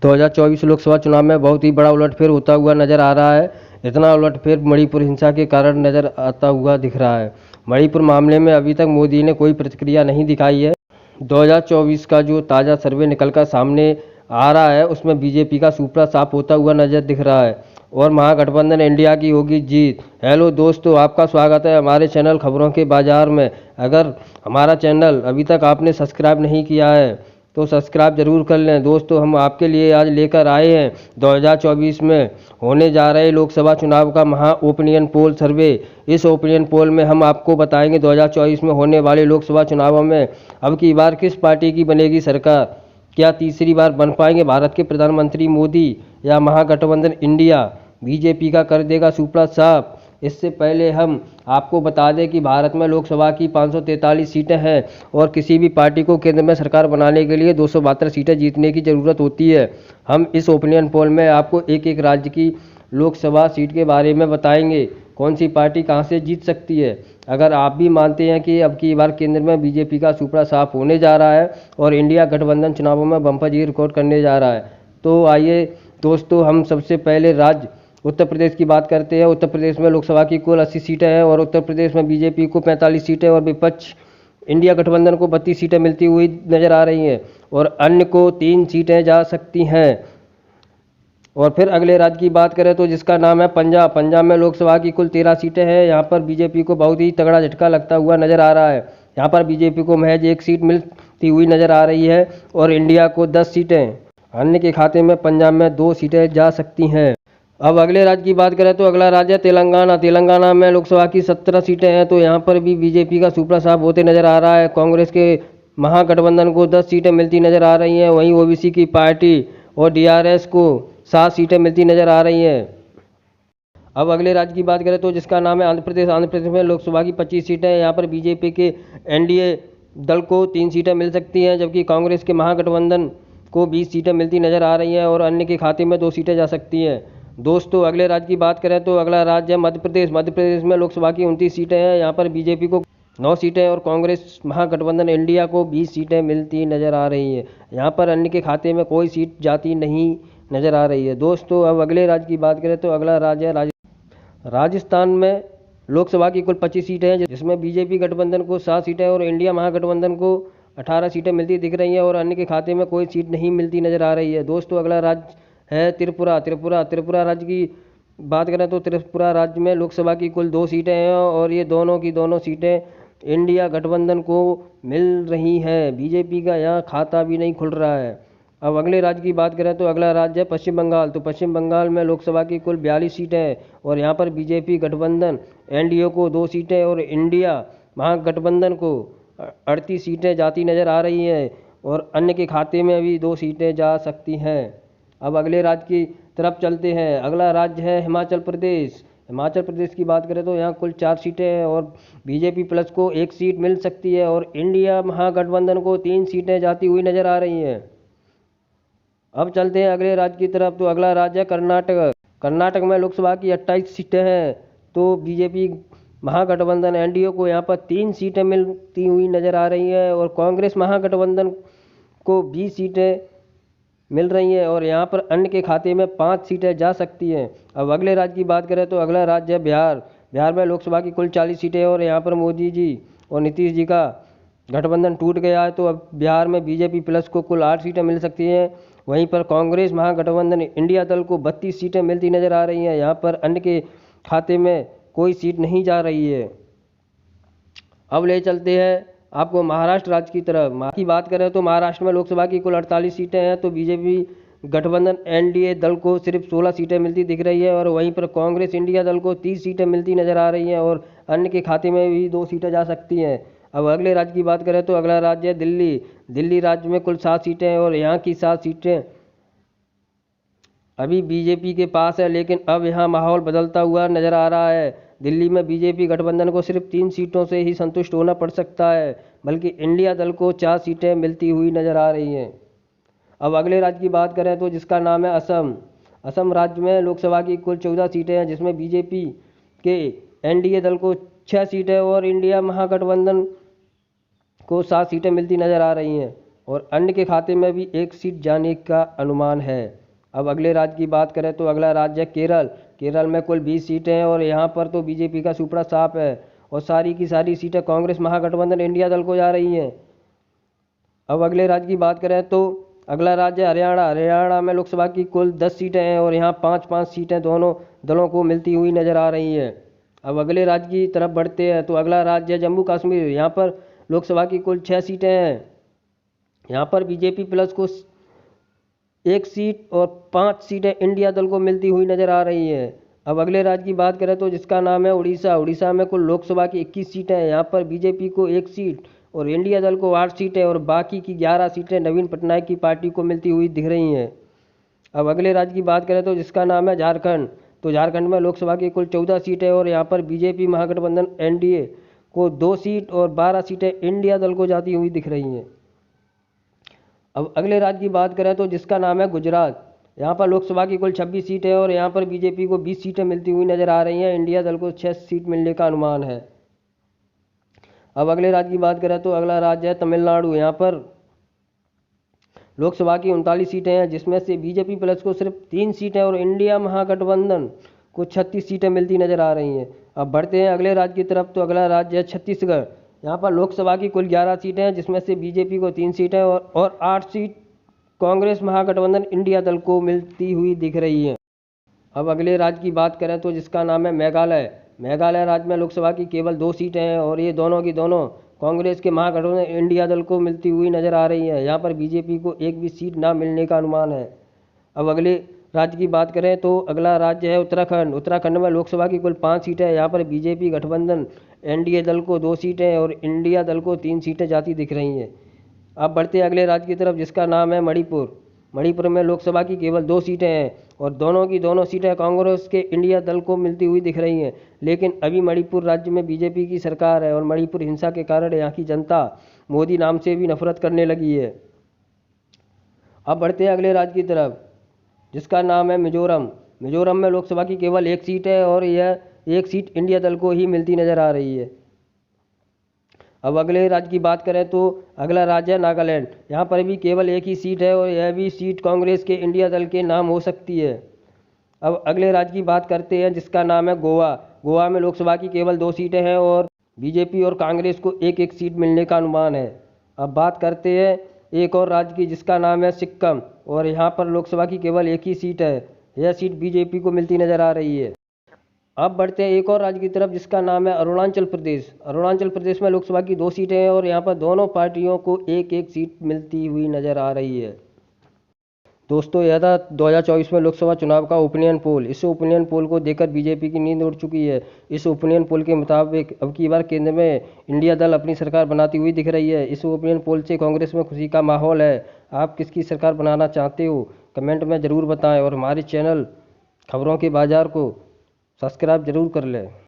2024 लोकसभा चुनाव में बहुत ही बड़ा उलटफेर होता हुआ नजर आ रहा है। इतना उलटफेर मणिपुर हिंसा के कारण नजर आता हुआ दिख रहा है। मणिपुर मामले में अभी तक मोदी ने कोई प्रतिक्रिया नहीं दिखाई है। 2024 का जो ताज़ा सर्वे निकलकर सामने आ रहा है उसमें बीजेपी का सुपड़ा साफ होता हुआ नजर दिख रहा है और महागठबंधन इंडिया की होगी जीत। हेलो दोस्तों, आपका स्वागत है हमारे चैनल खबरों के बाजार में। अगर हमारा चैनल अभी तक आपने सब्सक्राइब नहीं किया है तो सब्सक्राइब जरूर कर लें। दोस्तों, हम आपके लिए आज लेकर आए हैं 2024 में होने जा रहे लोकसभा चुनाव का महा ओपिनियन पोल सर्वे। इस ओपिनियन पोल में हम आपको बताएंगे 2024 में होने वाले लोकसभा चुनावों में अब की बार किस पार्टी की बनेगी सरकार। क्या तीसरी बार बन पाएंगे भारत के प्रधानमंत्री मोदी या महागठबंधन इंडिया बीजेपी का कर देगा सुपड़ा साफ। इससे पहले हम आपको बता दें कि भारत में लोकसभा की 543 सीटें हैं और किसी भी पार्टी को केंद्र में सरकार बनाने के लिए 272 सीटें जीतने की ज़रूरत होती है। हम इस ओपिनियन पोल में आपको एक एक राज्य की लोकसभा सीट के बारे में बताएंगे, कौन सी पार्टी कहां से जीत सकती है। अगर आप भी मानते हैं कि अब की बार केंद्र में बीजेपी का सुपड़ा साफ होने जा रहा है और इंडिया गठबंधन चुनावों में बम्पर जी रिकॉर्ड करने जा रहा है, तो आइए दोस्तों हम सबसे पहले राज्य उत्तर प्रदेश की बात करते हैं। उत्तर प्रदेश में लोकसभा की कुल 80 सीटें हैं और उत्तर प्रदेश में बीजेपी को 45 सीटें और विपक्ष इंडिया गठबंधन को 32 सीटें मिलती हुई नजर आ रही हैं और अन्य को 3 सीटें जा सकती हैं। और फिर अगले राज्य की बात करें तो जिसका नाम है पंजाब। पंजाब में लोकसभा की कुल 13 सीटें हैं। यहाँ पर बीजेपी को बहुत ही तगड़ा झटका लगता हुआ नजर आ रहा है। यहाँ पर बीजेपी को महज 1 सीट मिलती हुई नजर आ रही है और इंडिया को 10 सीटें। अन्य के खाते में पंजाब में 2 सीटें जा सकती हैं। अब अगले राज्य की बात करें तो अगला राज्य है तेलंगाना। तेलंगाना में लोकसभा की 17 सीटें हैं तो यहाँ पर भी बीजेपी का सुपड़ा साफ होते नजर आ रहा है। कांग्रेस के महागठबंधन को 10 सीटें मिलती नजर आ रही हैं। वहीं ओबीसी की पार्टी और डीआरएस को 7 सीटें मिलती नजर आ रही हैं। अब अगले राज्य की बात करें तो जिसका नाम है आंध्र प्रदेश। आंध्र प्रदेश में लोकसभा की 25 सीटें हैं। यहाँ पर बीजेपी के एनडीए दल को 3 सीटें मिल सकती हैं, जबकि कांग्रेस के महागठबंधन को 20 सीटें मिलती नजर आ रही हैं और अन्य के खाते में 2 सीटें जा सकती हैं। दोस्तों, अगले राज्य की बात करें तो अगला राज्य है मध्य प्रदेश। मध्य प्रदेश में लोकसभा की 29 सीटें हैं। यहाँ पर बीजेपी को 9 सीटें और कांग्रेस महागठबंधन इंडिया को 20 सीटें मिलती नजर आ रही हैं। यहाँ पर अन्य के खाते में कोई सीट जाती नहीं नजर आ रही है। दोस्तों, अब अगले राज्य की बात करें तो अगला राज्य है राजस्थान में लोकसभा की कुल 25 सीटें हैं, जिसमें बीजेपी गठबंधन को 7 सीटें और इंडिया महागठबंधन को 18 सीटें मिलती दिख रही हैं और अन्य के खाते में कोई सीट नहीं मिलती नजर आ रही है। दोस्तों, अगला राज्य है त्रिपुरा। त्रिपुरा राज्य की बात करें तो त्रिपुरा राज्य में लोकसभा की कुल 2 सीटें हैं और ये दोनों की दोनों सीटें इंडिया गठबंधन को मिल रही हैं। बीजेपी का यहाँ खाता भी नहीं खुल रहा है। अब अगले राज्य की बात करें तो अगला राज्य है पश्चिम बंगाल। तो पश्चिम बंगाल में लोकसभा की कुल 42 सीटें हैं और यहाँ पर बीजेपी गठबंधन एनडीए को 2 सीटें और इंडिया महागठबंधन को 38 सीटें जाती नजर आ रही हैं और अन्य के खाते में भी 2 सीटें जा सकती हैं। अब अगले राज्य की तरफ चलते हैं। अगला राज्य है हिमाचल प्रदेश। हिमाचल प्रदेश की बात करें तो यहाँ कुल 4 सीटें हैं और बीजेपी प्लस को 1 सीट मिल सकती है और इंडिया महागठबंधन को 3 सीटें जाती हुई नजर आ रही हैं। अब चलते हैं अगले राज्य की तरफ। तो अगला राज्य है कर्नाटक। कर्नाटक में लोकसभा की 28 सीटें हैं तो बीजेपी महागठबंधन एनडीए को यहाँ पर 3 सीटें मिलती हुई नजर आ रही हैं और कांग्रेस महागठबंधन को 20 सीटें मिल रही हैं और यहाँ पर अन्य के खाते में 5 सीटें जा सकती हैं। अब अगले राज्य की बात करें तो अगला राज्य है बिहार। बिहार में लोकसभा की कुल 40 सीटें और यहाँ पर मोदी जी और नीतीश जी का गठबंधन टूट गया है तो अब बिहार में बीजेपी प्लस को कुल 8 सीटें मिल सकती हैं। वहीं पर कांग्रेस महागठबंधन इंडिया दल को 32 सीटें मिलती नजर आ रही हैं। यहाँ पर अन्य के खाते में कोई सीट नहीं जा रही है। अब ले चलते हैं आपको महाराष्ट्र राज्य की तरफ की बात करें तो महाराष्ट्र में लोकसभा की कुल 48 सीटें हैं तो बीजेपी गठबंधन एनडीए दल को सिर्फ 16 सीटें मिलती दिख रही है और वहीं पर कांग्रेस इंडिया दल को 30 सीटें मिलती नजर आ रही हैं और अन्य के खाते में भी 2 सीटें जा सकती हैं। अब अगले राज्य की बात करें तो अगला राज्य है दिल्ली। दिल्ली राज्य में कुल 7 सीटें हैं और यहाँ की 7 सीटें अभी बीजेपी के पास है, लेकिन अब यहाँ माहौल बदलता हुआ नजर आ रहा है। दिल्ली में बीजेपी गठबंधन को सिर्फ 3 सीटों से ही संतुष्ट होना पड़ सकता है, बल्कि इंडिया दल को 4 सीटें मिलती हुई नजर आ रही हैं। अब अगले राज्य की बात करें तो जिसका नाम है असम। असम राज्य में लोकसभा की कुल 14 सीटें हैं, जिसमें बीजेपी के एनडीए दल को 6 सीटें और इंडिया महागठबंधन को 7 सीटें मिलती नजर आ रही हैं। और अन्य के खाते में भी 1 सीट जाने का अनुमान है। अब अगले राज्य की बात करें तो अगला राज्य है केरल। केरल में कुल 20 सीटें हैं और यहाँ पर तो बीजेपी का सुपड़ा साफ है और सारी की सारी सीटें कांग्रेस महागठबंधन इंडिया दल को जा रही हैं। अब अगले राज्य की बात करें तो अगला राज्य है हरियाणा। हरियाणा में लोकसभा की कुल 10 सीटें हैं और यहाँ 5-5 सीटें दोनों दलों को मिलती हुई नजर आ रही हैं। अब अगले राज्य की तरफ बढ़ते हैं तो अगला राज्य है जम्मू कश्मीर। यहाँ पर लोकसभा की कुल 6 सीटें हैं। यहाँ पर बीजेपी प्लस को 1 सीट और 5 सीटें इंडिया दल को मिलती हुई नजर आ रही हैं। अब अगले राज्य की बात करें तो जिसका नाम है उड़ीसा। उड़ीसा में कुल लोकसभा की 21 सीटें हैं। यहाँ पर बीजेपी को 1 सीट और इंडिया दल को 8 सीटें और बाकी की 11 सीटें नवीन पटनायक की पार्टी को मिलती हुई दिख रही हैं। अब अगले राज्य की बात करें तो जिसका नाम है झारखंड। तो झारखंड में लोकसभा की कुल 14 सीटें और यहाँ पर बीजेपी महागठबंधन एनडीए को 2 सीट और 12 सीटें इंडिया दल को जाती हुई दिख रही हैं। अब अगले राज्य की बात करें तो जिसका नाम है गुजरात। यहाँ पर लोकसभा की कुल 26 सीटें और यहाँ पर बीजेपी को 20 सीटें मिलती हुई नजर आ रही हैं। इंडिया दल को 6 सीट मिलने का अनुमान है। अब अगले राज्य की बात करें तो अगला राज्य है तमिलनाडु। यहाँ पर लोकसभा की 39 सीटें हैं जिसमें से बीजेपी प्लस को सिर्फ 3 सीटें और इंडिया महागठबंधन को 36 सीटें मिलती नजर आ रही हैं। अब बढ़ते हैं अगले राज्य की तरफ तो अगला राज्य है छत्तीसगढ़। यहाँ पर लोकसभा की कुल 11 सीटें हैं जिसमें से बीजेपी को 3 सीटें और 8 सीट कांग्रेस महागठबंधन इंडिया दल को मिलती हुई दिख रही हैं। अब अगले राज्य की बात करें तो जिसका नाम है मेघालय। मेघालय राज्य में लोकसभा की केवल 2 सीटें हैं और ये दोनों की दोनों कांग्रेस के महागठबंधन इंडिया दल को मिलती हुई नजर आ रही है। यहाँ पर बीजेपी को एक भी सीट ना मिलने का अनुमान है। अब अगले राज्य की बात करें तो अगला राज्य है उत्तराखंड। उत्तराखंड में लोकसभा की कुल 5 सीटें हैं। यहाँ पर बीजेपी गठबंधन एनडीए दल को 2 सीटें और इंडिया दल को 3 सीटें जाती दिख रही हैं। अब बढ़ते अगले राज्य की तरफ जिसका नाम है मणिपुर। मणिपुर में लोकसभा की केवल 2 सीटें हैं और दोनों की दोनों सीटें कांग्रेस के इंडिया दल को मिलती हुई दिख रही हैं। लेकिन अभी मणिपुर राज्य में बीजेपी की सरकार है और मणिपुर हिंसा के कारण यहाँ की जनता मोदी नाम से भी नफरत करने लगी है। अब बढ़ते हैं अगले राज्य की तरफ जिसका नाम है मिजोरम। मिजोरम में लोकसभा की केवल 1 सीट है और यह 1 सीट इंडिया दल को ही मिलती नजर आ रही है। अब अगले राज्य की बात करें तो अगला राज्य है नागालैंड। यहाँ पर भी केवल 1 ही सीट है और यह भी सीट कांग्रेस के इंडिया दल के नाम हो सकती है। अब अगले राज्य की बात करते हैं जिसका नाम है गोवा। गोवा में लोकसभा की केवल 2 सीटें हैं और बीजेपी और कांग्रेस को 1-1 सीट मिलने का अनुमान है। अब बात करते हैं एक और राज्य की जिसका नाम है सिक्किम और यहाँ पर लोकसभा की केवल 1 ही सीट है। यह सीट बीजेपी को मिलती नजर आ रही है। अब बढ़ते हैं एक और राज्य की तरफ जिसका नाम है अरुणाचल प्रदेश। अरुणाचल प्रदेश में लोकसभा की 2 सीटें हैं और यहाँ पर दोनों पार्टियों को 1-1 सीट मिलती हुई नजर आ रही है। दोस्तों यह था 2024 में लोकसभा चुनाव का ओपिनियन पोल। इस ओपिनियन पोल को देखकर बीजेपी की नींद उड़ चुकी है। इस ओपिनियन पोल के मुताबिक अब की बार केंद्र में इंडिया दल अपनी सरकार बनाती हुई दिख रही है। इस ओपिनियन पोल से कांग्रेस में खुशी का माहौल है। आप किसकी सरकार बनाना चाहते हो कमेंट में ज़रूर बताएं और हमारे चैनल खबरों के बाजार को सब्सक्राइब जरूर कर लें।